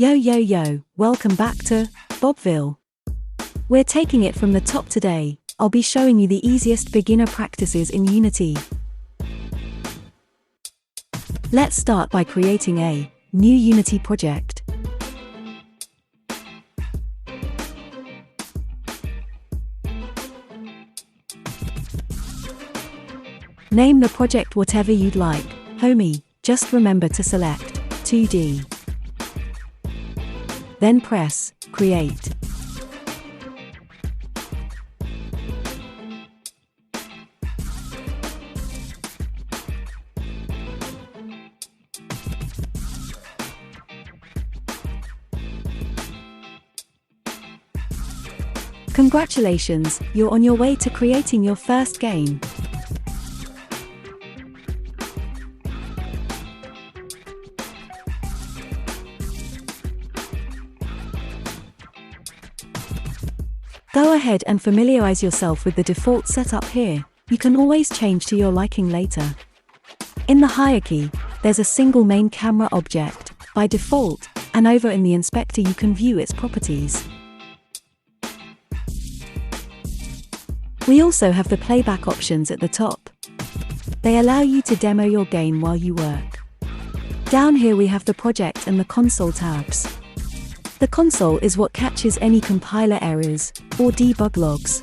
Yo, welcome back to Bobbville. We're taking it from the top today. I'll be showing you the easiest beginner practices in Unity. Let's start by creating a new Unity project. Name the project whatever you'd like, homie. Just remember to select 2D. Then press Create. Congratulations, you're on your way to creating your first game. Go ahead and familiarize yourself with the default setup here. You can always change to your liking later. In the hierarchy, there's a single main camera object, by default, and over in the inspector you can view its properties. We also have the playback options at the top. They allow you to demo your game while you work. Down here we have the project and the console tabs. The console is what catches any compiler errors or debug logs.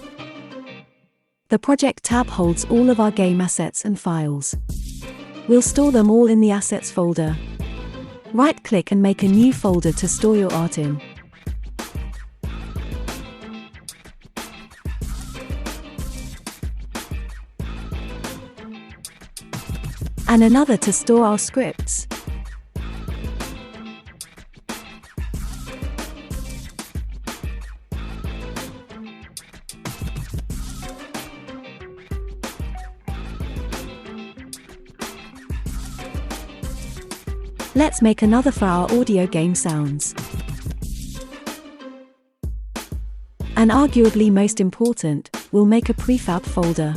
The project tab holds all of our game assets and files. We'll store them all in the assets folder. Right-click and make a new folder to store your art in. And another to store our scripts. Let's make another for our audio game sounds. And arguably most important, we'll make a prefab folder.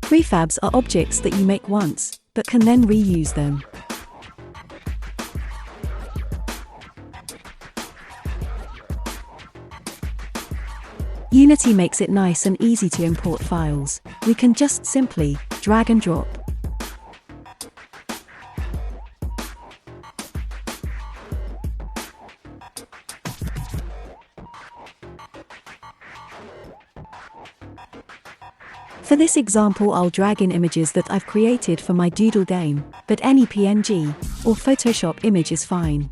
Prefabs are objects that you make once, but can then reuse them. Unity makes it nice and easy to import files. We can just simply drag and drop. For this example, I'll drag in images that I've created for my doodle game, but any PNG or Photoshop image is fine.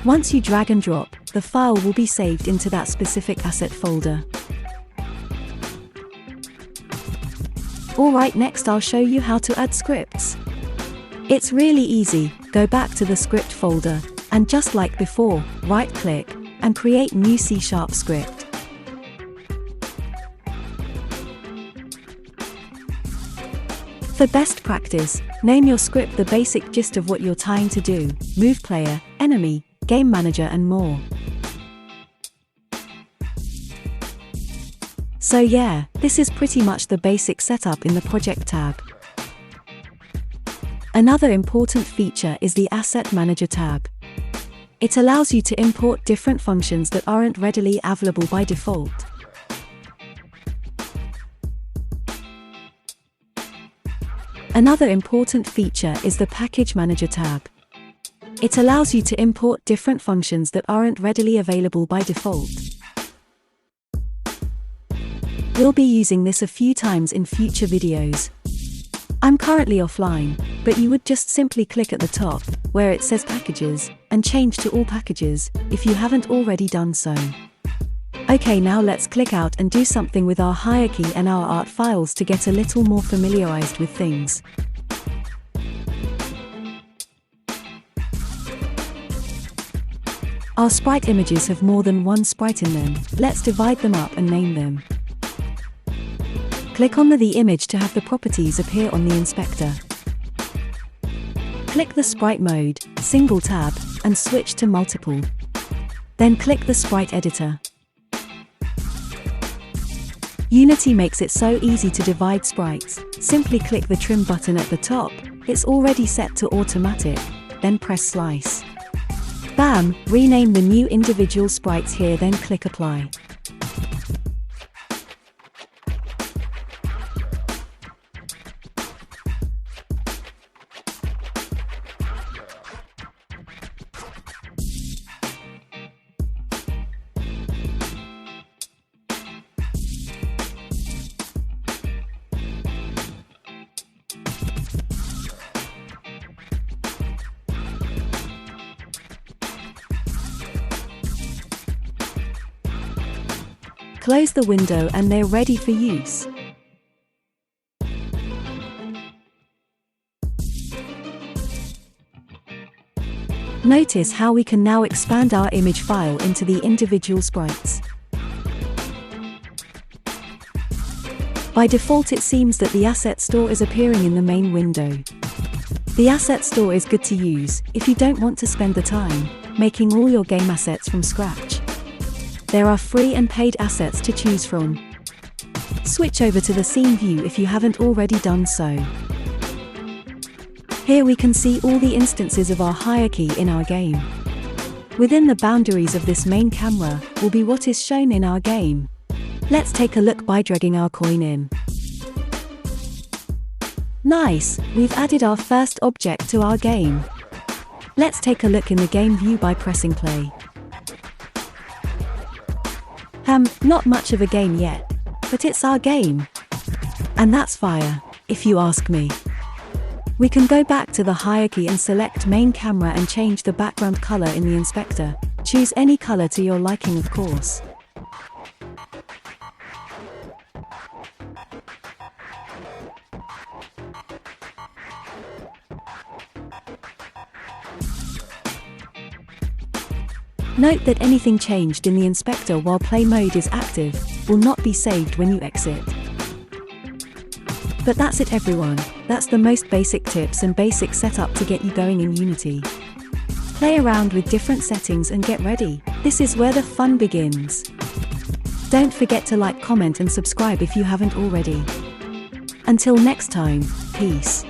Once you drag and drop, the file will be saved into that specific asset folder. Alright, next I'll show you how to add scripts. It's really easy. Go back to the script folder, and just like before, right-click, and create new C# script. For best practice, name your script the basic gist of what you're trying to do: move player, enemy, game manager and more. So yeah, this is pretty much the basic setup in the project tab. Another important feature is the Asset Manager tab. It allows you to import different functions that aren't readily available by default. Another important feature is the Package Manager tab. It allows you to import different functions that aren't readily available by default. We'll be using this a few times in future videos. I'm currently offline, but you would just simply click at the top, where it says Packages, and change to All Packages, if you haven't already done so. Okay, now let's click out and do something with our hierarchy and our art files to get a little more familiarized with things. Our sprite images have more than one sprite in them. Let's divide them up and name them. Click on the image to have the properties appear on the inspector. Click the sprite mode, single tab, and switch to multiple. Then click the Sprite Editor. Unity makes it so easy to divide sprites. Simply click the trim button at the top. It's already set to automatic. Then press slice. Bam! Rename the new individual sprites here, then click Apply. Close the window and they're ready for use. Notice how we can now expand our image file into the individual sprites. By default, it seems that the Asset Store is appearing in the main window. The Asset Store is good to use if you don't want to spend the time making all your game assets from scratch. There are free and paid assets to choose from. Switch over to the scene view if you haven't already done so. Here we can see all the instances of our hierarchy in our game. Within the boundaries of this main camera will be what is shown in our game. Let's take a look by dragging our coin in. Nice! We've added our first object to our game. Let's take a look in the game view by pressing play. Not much of a game yet, but it's our game. And that's fire, if you ask me. We can go back to the hierarchy and select main camera and change the background color in the inspector. Choose any color to your liking, of course. Note that anything changed in the inspector while play mode is active will not be saved when you exit. But that's it, everyone. That's the most basic tips and basic setup to get you going in Unity. Play around with different settings and get ready. This is where the fun begins. Don't forget to like, comment and subscribe if you haven't already. Until next time, peace.